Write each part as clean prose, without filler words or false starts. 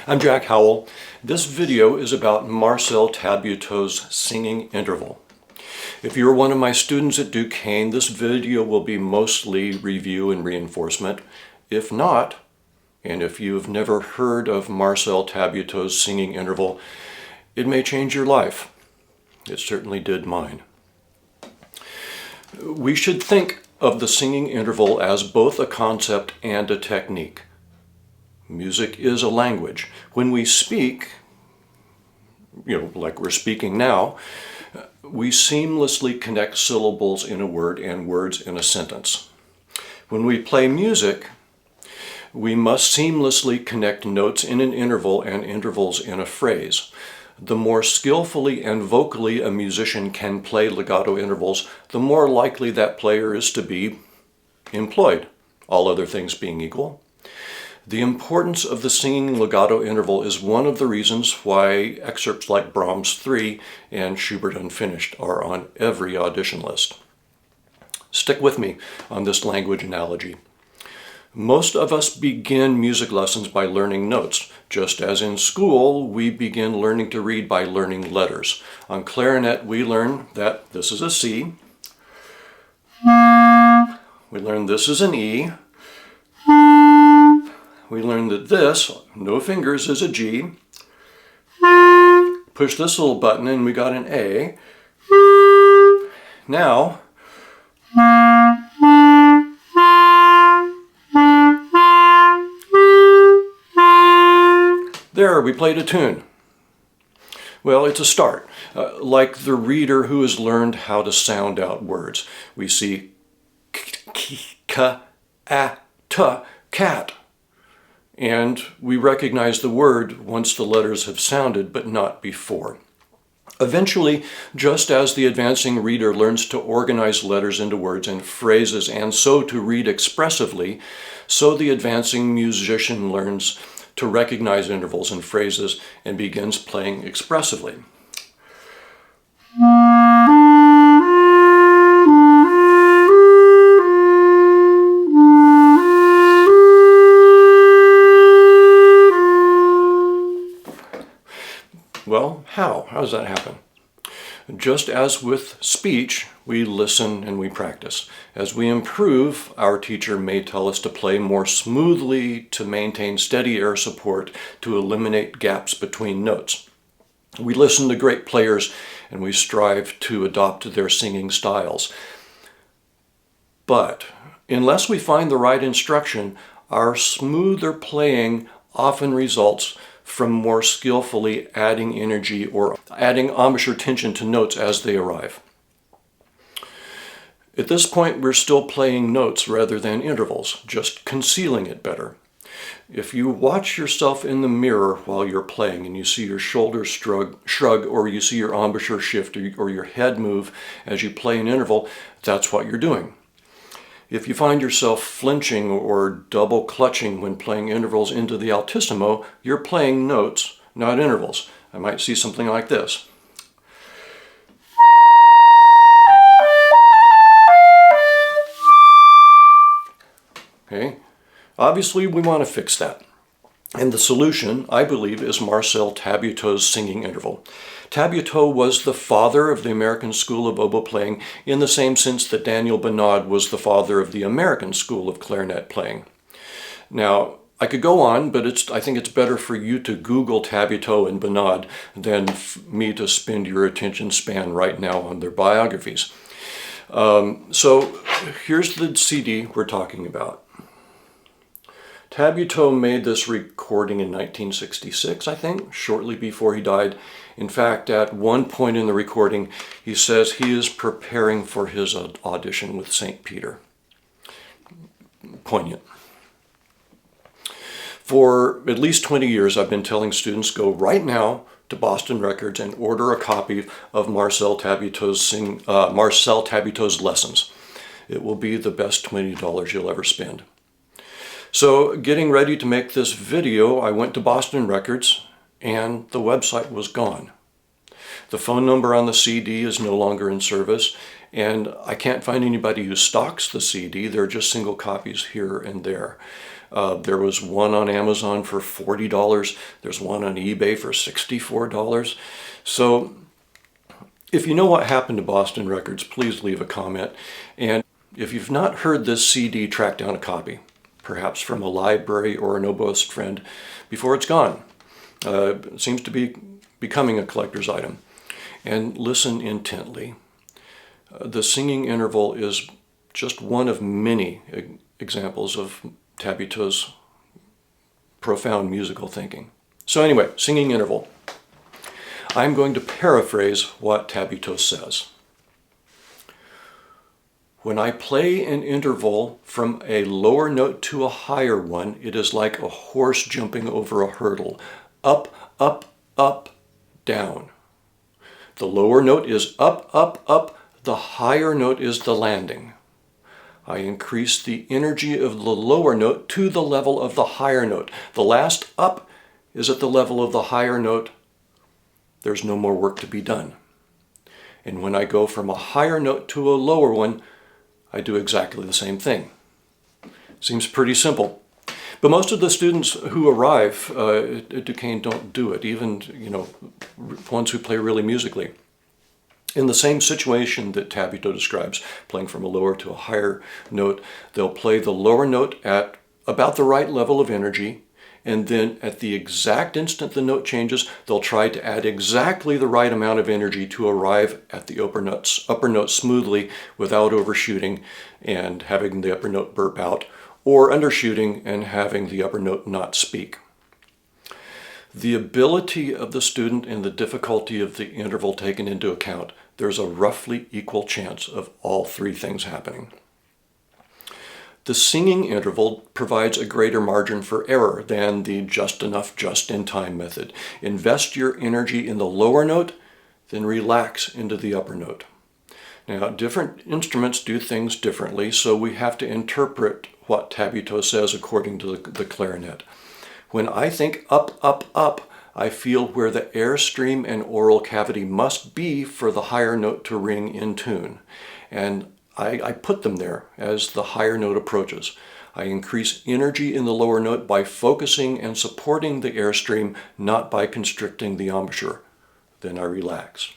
I'm Jack Howell. This video is about Marcel Tabuteau's singing interval. If you're one of my students at Duquesne, this video will be mostly review and reinforcement. If not, and if you've never heard of Marcel Tabuteau's singing interval, it may change your life. It certainly did mine. We should think of the singing interval as both a concept and a technique. Music is a language. When we speak, like we're speaking now, we seamlessly connect syllables in a word and words in a sentence. When we play music, we must seamlessly connect notes in an interval and intervals in a phrase. The more skillfully and vocally a musician can play legato intervals, the more likely that player is to be employed, all other things being equal. The importance of the singing legato interval is one of the reasons why excerpts like Brahms 3 and Schubert Unfinished are on every audition list. Stick with me on this language analogy. Most of us begin music lessons by learning notes. Just as in school, we begin learning to read by learning letters. On clarinet, we learn that this is a C. We learn this is an E. We learn that this, no fingers, is a G. Push this little button and we got an A. Now, there, we played a tune. Well, it's a start. Like the reader who has learned how to sound out words. We see k, a, t, cat. And we recognize the word once the letters have sounded, but not before. Eventually, just as the advancing reader learns to organize letters into words and phrases and so to read expressively, so the advancing musician learns to recognize intervals and phrases and begins playing expressively. Well, how? How does that happen? Just as with speech, we listen and we practice. As we improve, our teacher may tell us to play more smoothly, to maintain steady air support, to eliminate gaps between notes. We listen to great players and we strive to adopt their singing styles. But unless we find the right instruction, our smoother playing often results from more skillfully adding energy or adding embouchure tension to notes as they arrive. At this point, we're still playing notes rather than intervals, just concealing it better. If you watch yourself in the mirror while you're playing and you see your shoulders shrug or you see your embouchure shift or your head move as you play an interval, that's what you're doing. If you find yourself flinching or double clutching when playing intervals into the altissimo, you're playing notes, not intervals. I might see something like this. Okay? Obviously, we want to fix that. And the solution, I believe, is Marcel Tabuteau's singing interval. Tabuteau was the father of the American School of Oboe playing in the same sense that Daniel Bonnard was the father of the American School of Clarinet playing. Now, I could go on, but I think it's better for you to Google Tabuteau and Bonnard than me to spend your attention span right now on their biographies. So here's the CD we're talking about. Tabuteau made this recording in 1966, I think, shortly before he died. In fact, at one point in the recording, he says he is preparing for his audition with St. Peter. Poignant. For at least 20 years, I've been telling students, go right now to Boston Records and order a copy of Marcel Tabuteau's lessons. It will be the best $20 you'll ever spend. So getting ready to make this video, I went to Boston Records and the website was gone. The phone number on the CD is no longer in service And I can't find anybody who stocks the CD. They're just single copies here and there. There was one on Amazon for $40. There's one on eBay for $64. So if you know what happened to Boston Records, please leave a comment. And if you've not heard this CD, track down a copy, perhaps from a library or an oboist friend, before it's gone. It seems to be becoming a collector's item. And listen intently. The singing interval is just one of many examples of Tabuteau's profound musical thinking. So anyway, singing interval. I'm going to paraphrase what Tabuteau says. When I play an interval from a lower note to a higher one, it is like a horse jumping over a hurdle. Up, up, up, down. The lower note is up, up, up. The higher note is the landing. I increase the energy of the lower note to the level of the higher note. The last up is at the level of the higher note. There's no more work to be done. And when I go from a higher note to a lower one, I do exactly the same thing. Seems pretty simple. But most of the students who arrive at Duquesne don't do it, even ones who play really musically. In the same situation that Tabuteau describes, playing from a lower to a higher note, they'll play the lower note at about the right level of energy, and then at the exact instant the note changes, they'll try to add exactly the right amount of energy to arrive at the upper note smoothly without overshooting and having the upper note burp out, or undershooting and having the upper note not speak. The ability of the student and the difficulty of the interval taken into account, there's a roughly equal chance of all three things happening. The singing interval provides a greater margin for error than the just enough, just in time method. Invest your energy in the lower note, then relax into the upper note. Now, different instruments do things differently, so we have to interpret what Tabuteau says according to the clarinet. When I think up, up, up, I feel where the airstream and oral cavity must be for the higher note to ring in tune. And I put them there as the higher note approaches. I increase energy in the lower note by focusing and supporting the airstream, not by constricting the embouchure. Then I relax.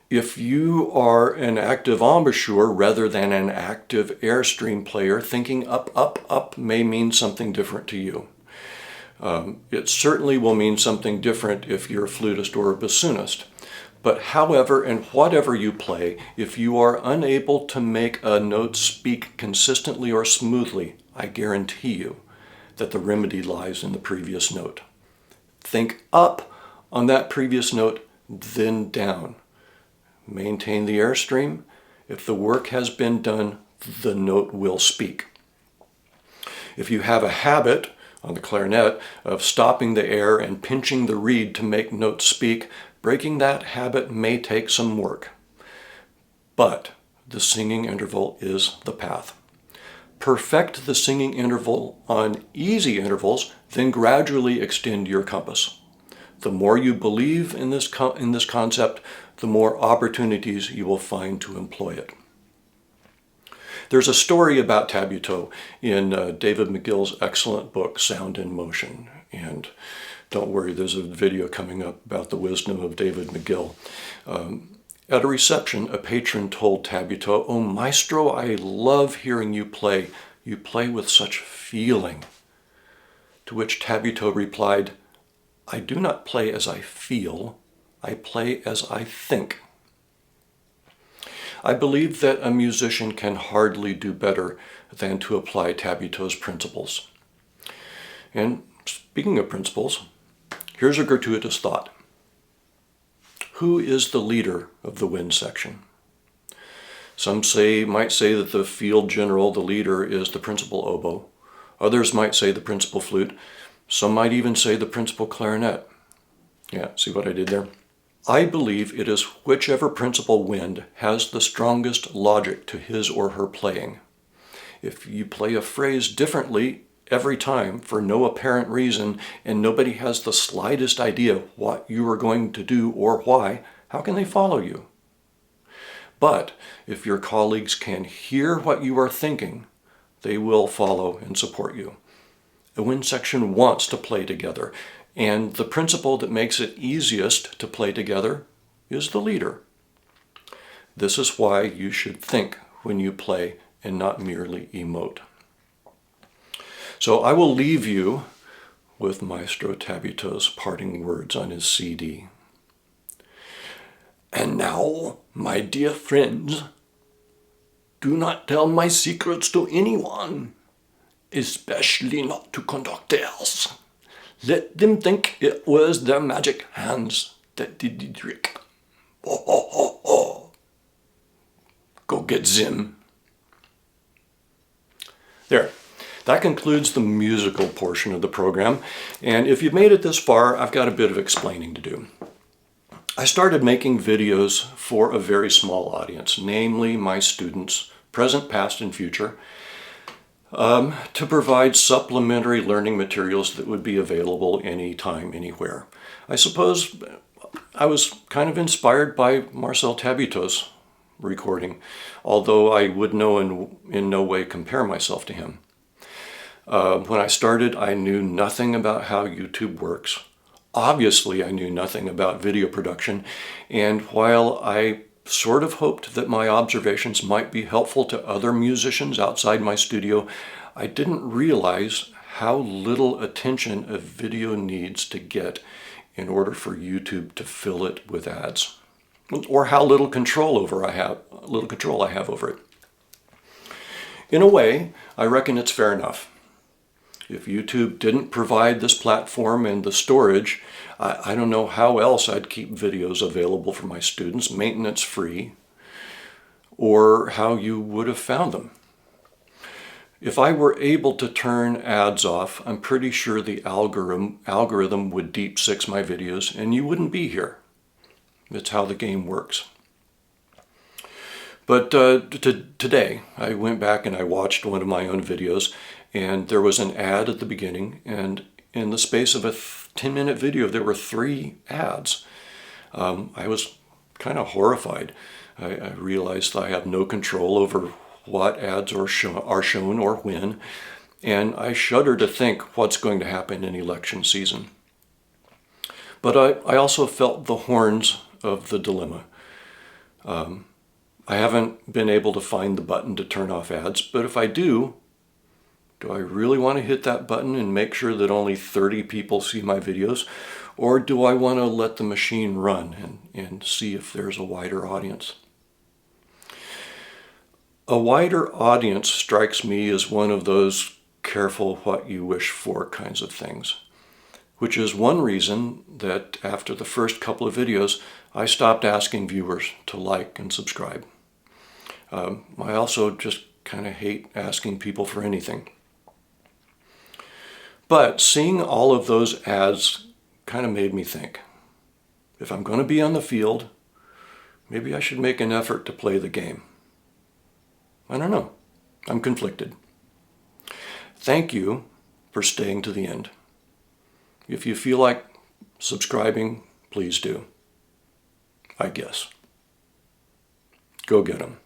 If you are an active embouchure rather than an active airstream player, thinking up, up, up may mean something different to you. It certainly will mean something different if you're a flutist or a bassoonist. But however and whatever you play, if you are unable to make a note speak consistently or smoothly, I guarantee you that the remedy lies in the previous note. Think up on that previous note, then down. Maintain the airstream. If the work has been done, the note will speak. If you have a habit on the clarinet of stopping the air and pinching the reed to make notes speak, breaking that habit may take some work. But the singing interval is the path. Perfect the singing interval on easy intervals, then gradually extend your compass. The more you believe in this concept, the more opportunities you will find to employ it. There's a story about Tabuteau in David McGill's excellent book, Sound in Motion. And don't worry, there's a video coming up about the wisdom of David McGill. At a reception, a patron told Tabuteau, "Oh, maestro, I love hearing you play. You play with such feeling." To which Tabuteau replied, "I do not play as I feel, I play as I think." I believe that a musician can hardly do better than to apply Tabuteau's principles. And speaking of principles, here's a gratuitous thought. Who is the leader of the wind section? Some might say that the field general, the leader, is the principal oboe. Others might say the principal flute. Some might even say the principal clarinet. Yeah, see what I did there? I believe it is whichever principal wind has the strongest logic to his or her playing. If you play a phrase differently every time for no apparent reason and nobody has the slightest idea what you are going to do or why, how can they follow you? But if your colleagues can hear what you are thinking, they will follow and support you. A wind section wants to play together, and the principle that makes it easiest to play together is the leader. This is why you should think when you play and not merely emote. So I will leave you with Maestro Tabuteau's parting words on his CD. And now, my dear friends, do not tell my secrets to anyone, especially not to conductors. Let them think it was their magic hands that did the trick. Oh, oh, oh, oh. Go get Zim. There. That concludes the musical portion of the program. And if you've made it this far, I've got a bit of explaining to do. I started making videos for a very small audience, namely my students, present, past, and future, to provide supplementary learning materials that would be available anytime, anywhere. I suppose I was kind of inspired by Marcel Tabuteau's recording, although I would in no way compare myself to him. When I started, I knew nothing about how YouTube works. Obviously, I knew nothing about video production, and while I sort of hoped that my observations might be helpful to other musicians outside my studio, I didn't realize how little attention a video needs to get in order for YouTube to fill it with ads, or how little control I have over it. In a way, I reckon it's fair enough. If YouTube didn't provide this platform and the storage, I don't know how else I'd keep videos available for my students, maintenance free, or how you would have found them. If I were able to turn ads off, I'm pretty sure the algorithm would deep six my videos and you wouldn't be here. It's how the game works. But today, I went back and I watched one of my own videos, and there was an ad at the beginning, and in the space of a 10-minute video, there were 3 ads. I was kind of horrified. I realized I have no control over what ads are shown or when, and I shudder to think what's going to happen in election season. But I also felt the horns of the dilemma. I haven't been able to find the button to turn off ads, but if I do I really want to hit that button and make sure that only 30 people see my videos? Or do I want to let the machine run and see if there's a wider audience? A wider audience strikes me as one of those careful what you wish for kinds of things, which is one reason that after the first couple of videos, I stopped asking viewers to like and subscribe. I also just kind of hate asking people for anything. But seeing all of those ads kind of made me think, if I'm going to be on the field, maybe I should make an effort to play the game. I don't know. I'm conflicted. Thank you for staying to the end. If you feel like subscribing, please do. I guess. Go get 'em.